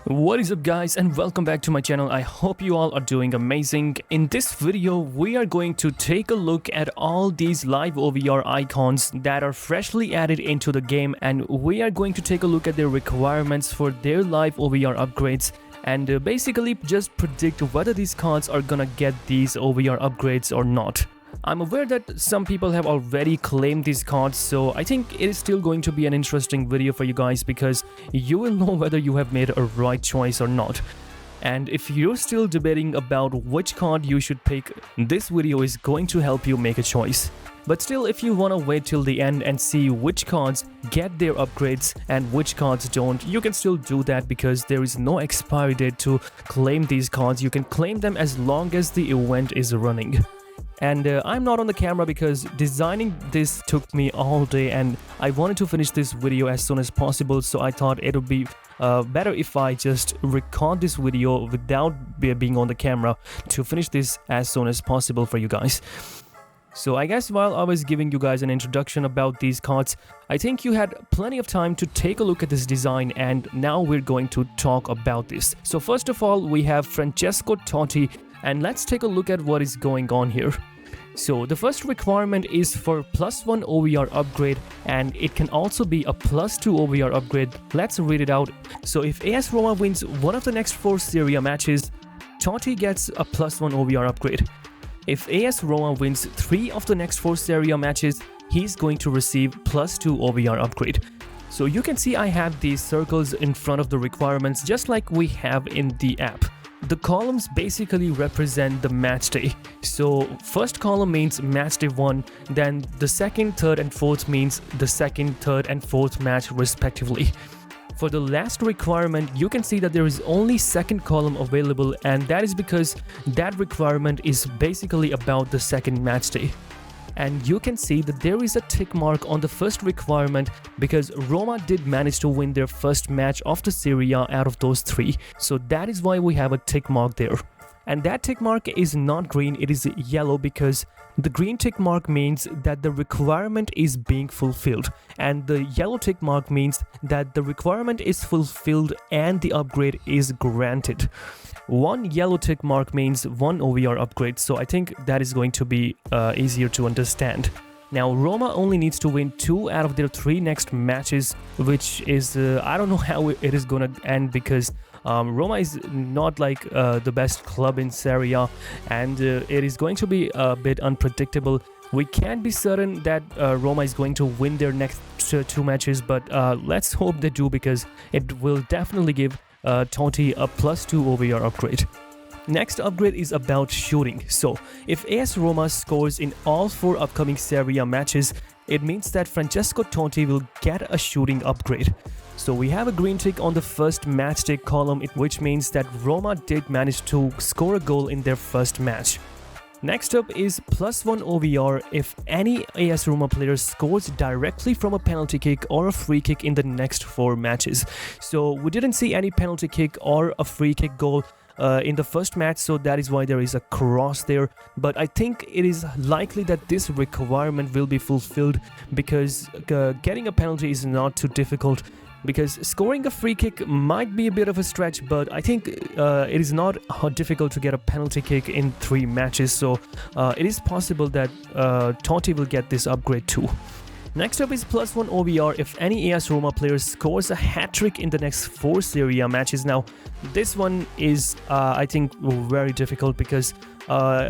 What is up guys, and welcome back to my channel. I hope you all are doing amazing. In this video we are going to take a look at all these live OVR icons that are freshly added into the game, and we are going to take a look at their requirements for their live OVR upgrades and basically just predict whether these cards are gonna get these OVR upgrades or not. I'm aware that some people have already claimed these cards, so I think it is still going to be an interesting video for you guys because you will know whether you have made a right choice or not. And if you're still debating about which card you should pick, this video is going to help you make a choice. But still, if you want to wait till the end and see which cards get their upgrades and which cards don't, you can still do that because there is no expiry date to claim these cards. You can claim them as long as the event is running. And I'm not on the camera because designing this took me all day and I wanted to finish this video as soon as possible, so I thought it would be better if I just record this video without being on the camera to finish this as soon as possible for you guys. So I guess while I was giving you guys an introduction about these cards, I think you had plenty of time to take a look at this design, and now we're going to talk about this. So first of all, we have Francesco Totti, and let's take a look at what is going on here. So the first requirement is for +1 OVR upgrade, and it can also be a +2 OVR upgrade. Let's read it out. So if AS Roma wins one of the next 4 Serie A matches, Totti gets a +1 OVR upgrade. If AS Roma wins 3 of the next 4 Serie A matches, he's going to receive +2 OVR upgrade. So you can see I have these circles in front of the requirements just like we have in the app. The columns basically represent the match day. So first column means match day 1, then the second, third and fourth means the second, third and fourth match respectively. For the last requirement, you can see that there is only second column available, and that is because that requirement is basically about the second match day. And you can see that there is a tick mark on the first requirement because Roma did manage to win their first match of the Serie A out of those 3. So that is why we have a tick mark there. And that tick mark is not green, it is yellow, because the green tick mark means that the requirement is being fulfilled, and the yellow tick mark means that the requirement is fulfilled and the upgrade is granted. One yellow tick mark means 1 OVR upgrade, so I think that is going to be easier to understand. Now, Roma only needs to win 2 out of their 3 next matches, which is, I don't know how it is gonna end because Roma is not like the best club in Serie A, and it is going to be a bit unpredictable. We can't be certain that Roma is going to win their next 2 matches, but let's hope they do because it will definitely give Totti a +2 OVR upgrade. Next upgrade is about shooting. So if AS Roma scores in all 4 upcoming Serie A matches, it means that Francesco Totti will get a shooting upgrade. So we have a green tick on the first match day column, which means that Roma did manage to score a goal in their first match. Next up is +1 OVR if any AS Roma player scores directly from a penalty kick or a free kick in the next 4 matches. So we didn't see any penalty kick or a free kick goal in the first match, so that is why there is a cross there. But I think it is likely that this requirement will be fulfilled because getting a penalty is not too difficult. Because scoring a free kick might be a bit of a stretch, but I think it is not difficult to get a penalty kick in 3 matches, so it is possible that Totti will get this upgrade too. Next up is +1 OVR if any AS Roma player scores a hat-trick in the next 4 Serie A matches. Now, this one is, I think, very difficult because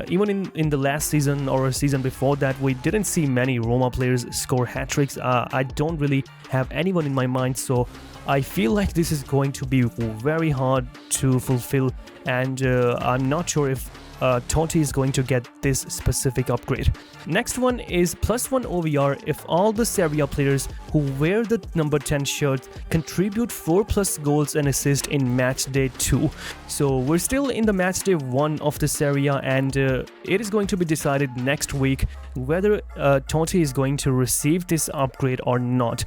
even in the last season or a season before that, we didn't see many Roma players score hat-tricks. I don't really have anyone in my mind, so I feel like this is going to be very hard to fulfill, and I'm not sure if Totti is going to get this specific upgrade. Next one is +1 OVR if all the Serie A players who wear the number 10 shirt contribute 4+ goals and assists in match day 2. So we're still in the match day 1 of the Serie A, and it is going to be decided next week whether Totti is going to receive this upgrade or not.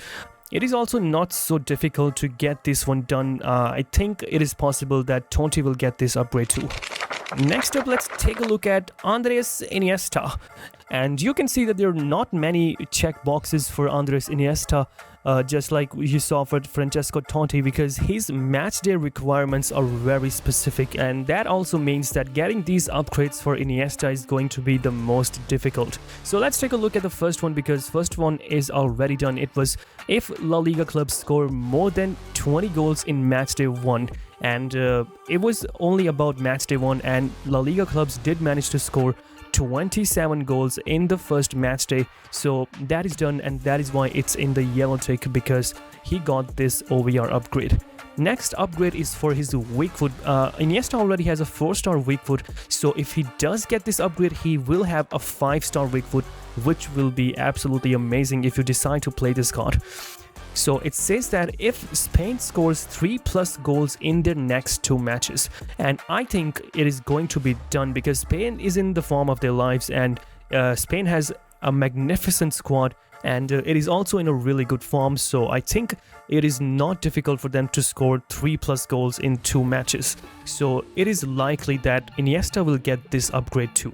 It is also not so difficult to get this one done. I think it is possible that Totti will get this upgrade too. Next up, let's take a look at Andres Iniesta. And you can see that there are not many check boxes for Andres Iniesta. just like you saw for Francesco Totti, because his match day requirements are very specific, and that also means that getting these upgrades for Iniesta is going to be the most difficult. So let's take a look at the first one, because first one is already done. It was if La Liga clubs score more than 20 goals in match day 1, and it was only about match day 1, and La Liga clubs did manage to score 27 goals in the first match day. So that is done, and that is why it's in the yellow tick, because he got this OVR upgrade. Next upgrade is for his weak foot. Iniesta already has a 4-star weak foot, so if he does get this upgrade, he will have a 5-star weak foot, which will be absolutely amazing if you decide to play this card. So it says that if Spain scores 3+ goals in their next 2 matches, and I think it is going to be done, because Spain is in the form of their lives, and Spain has a magnificent squad, and it is also in a really good form, so I think it is not difficult for them to score 3+ goals in 2 matches. So it is likely that Iniesta will get this upgrade too.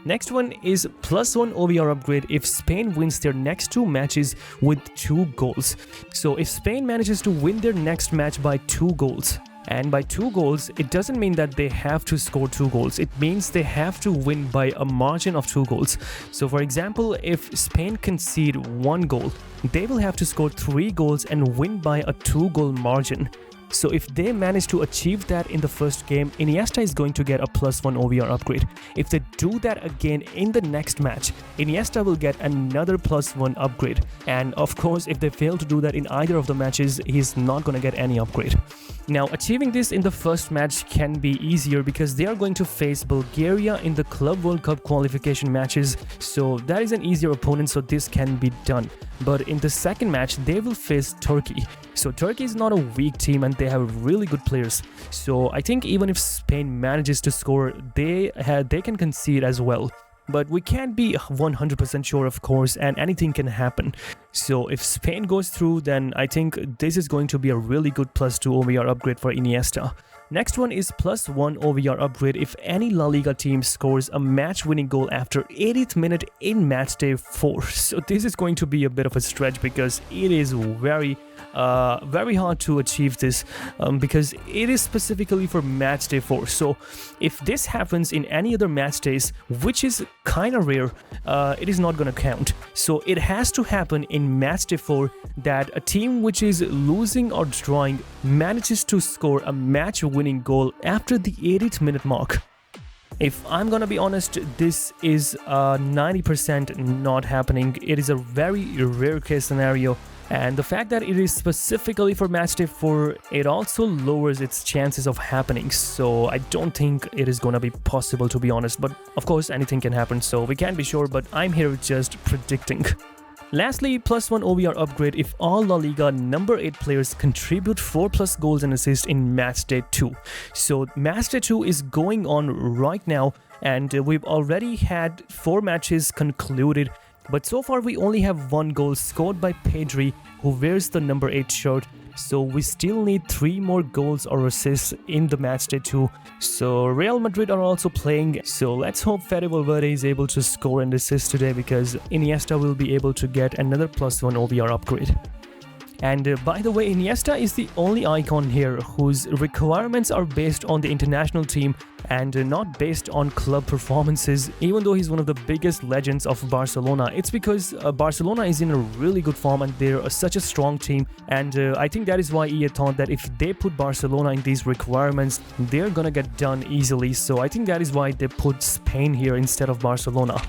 Next one is +1 OVR upgrade if Spain wins their next 2 matches with 2 goals. So if Spain manages to win their next match by 2 goals, and by 2 goals, it doesn't mean that they have to score 2 goals. It means they have to win by a margin of 2 goals. So for example, if Spain concede 1 goal, they will have to score 3 goals and win by a 2-goal margin. So if they manage to achieve that in the first game, Iniesta is going to get a +1 OVR upgrade. If they do that again in the next match, Iniesta will get another +1 upgrade. And of course, if they fail to do that in either of the matches, he's not going to get any upgrade. Now, achieving this in the first match can be easier because they are going to face Bulgaria in the Club World Cup qualification matches, so that is an easier opponent, so this can be done. But in the second match, they will face Turkey. So Turkey is not a weak team and they have really good players. So I think even if Spain manages to score, they can concede as well. But we can't be 100% sure, of course, and anything can happen. So if Spain goes through, then I think this is going to be a really good +2 OVR upgrade for Iniesta. Next one is +1 OVR upgrade if any La Liga team scores a match-winning goal after 80th minute in match day 4. So this is going to be a bit of a stretch because it is very hard to achieve this because it is specifically for match day 4. So if this happens in any other match days, which is kind of rare, it is not going to count. So it has to happen in match day 4 that a team which is losing or drawing manages to score a match-winning goal after the 80th minute mark. If I'm gonna be honest, this is 90% not happening. It is a very rare case scenario, and the fact that it is specifically for matchday 4, it also lowers its chances of happening. So I don't think it is gonna be possible, to be honest, but of course anything can happen, so we can't be sure, but I'm here just predicting. Lastly, +1 OVR upgrade if all La Liga number 8 players contribute 4+ goals and assists in matchday 2. So matchday 2 is going on right now, and we've already had 4 matches concluded, but so far we only have 1 goal scored by Pedri, who wears the number 8 shirt. So we still need 3 more goals or assists in the matchday 2. So Real Madrid are also playing, so let's hope 𝗧𝗶𝗸 is able to score and assist today, because Iniesta will be able to get another +1 OVR upgrade. And by the way, Iniesta is the only icon here whose requirements are based on the international team and not based on club performances, even though he's one of the biggest legends of Barcelona. It's because Barcelona is in a really good form and they're such a strong team, and I think that is why EA thought that if they put Barcelona in these requirements, they're gonna get done easily. So I think that is why they put Spain here instead of Barcelona.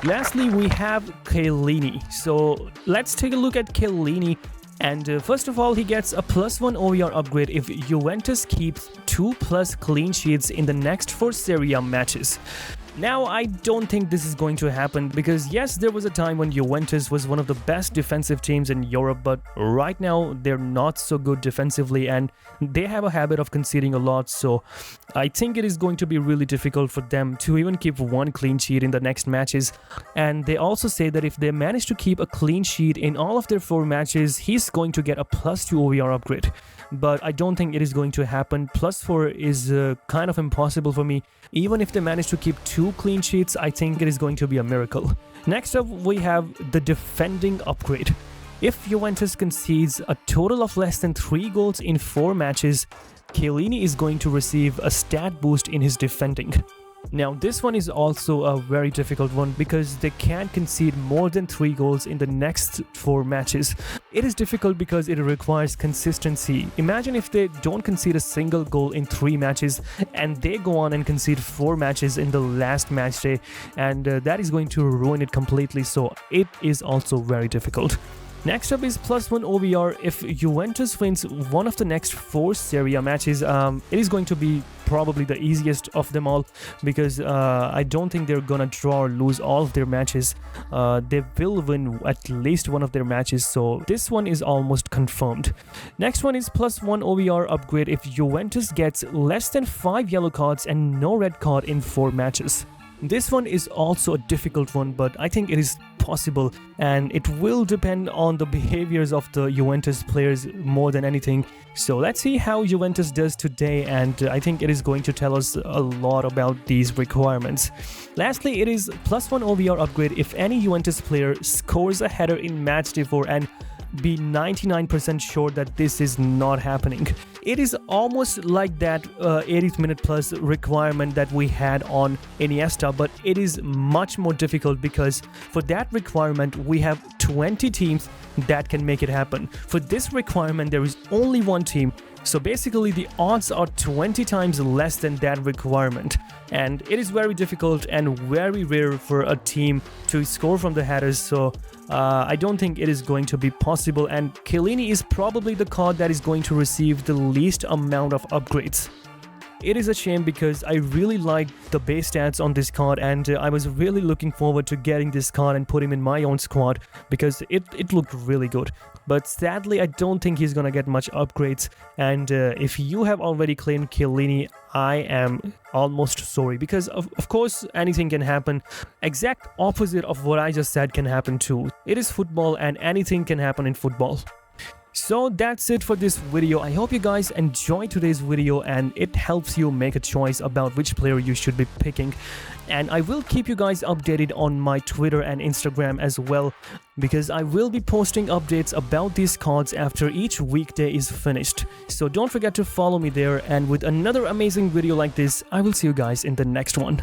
Lastly, we have Chiellini. So let's take a look at Chiellini. And first of all, he gets a +1 OVR upgrade if Juventus keeps 2+ clean sheets in the next 4 Serie A matches. Now, I don't think this is going to happen because yes, there was a time when Juventus was one of the best defensive teams in Europe, but right now they're not so good defensively and they have a habit of conceding a lot, so I think it is going to be really difficult for them to even keep 1 clean sheet in the next matches. And they also say that if they manage to keep a clean sheet in all of their 4 matches, he's going to get a +2 OVR upgrade. But I don't think it is going to happen. +4 is kind of impossible for me. Even if they manage to keep 2 clean sheets, I think it is going to be a miracle. Next up, we have the defending upgrade. If Juventus concedes a total of less than 3 goals in 4 matches, Chiellini is going to receive a stat boost in his defending. Now this one is also a very difficult one because they can't concede more than 3 goals in the next 4 matches. It is difficult because it requires consistency. Imagine if they don't concede a single goal in 3 matches and they go on and concede 4 matches in the last match day, and that is going to ruin it completely, so it is also very difficult. Next up is +1 OVR. If Juventus wins one of the next 4 Serie A matches, it is going to be probably the easiest of them all because I don't think they're gonna draw or lose all of their matches. They will win at least one of their matches, so this one is almost confirmed. Next one is +1 OVR upgrade if Juventus gets less than 5 yellow cards and no red card in 4 matches. This one is also a difficult one, but I think it is possible, and it will depend on the behaviors of the Juventus players more than anything. So let's see how Juventus does today, and I think it is going to tell us a lot about these requirements. Lastly, it is +1 OVR upgrade if any Juventus player scores a header in matchday 4 and be 99% sure that this is not happening. It is almost like that 80th minute plus requirement that we had on Iniesta, but it is much more difficult because for that requirement we have 20 teams that can make it happen. For this requirement there is only 1 team, so basically the odds are 20 times less than that requirement, and it is very difficult and very rare for a team to score from the headers, so I don't think it is going to be possible, and Chiellini is probably the card that is going to receive the least amount of upgrades. It is a shame because I really like the base stats on this card, and I was really looking forward to getting this card and put him in my own squad because it looked really good. But sadly, I don't think he's gonna get much upgrades, and if you have already claimed Chiellini, I am almost sorry because of course anything can happen. Exact opposite of what I just said can happen too. It is football and anything can happen in football. So that's it for this video. I hope you guys enjoyed today's video and it helps you make a choice about which player you should be picking. And I will keep you guys updated on my Twitter and Instagram as well, because I will be posting updates about these cards after each weekday is finished. So don't forget to follow me there, and with another amazing video like this, I will see you guys in the next one.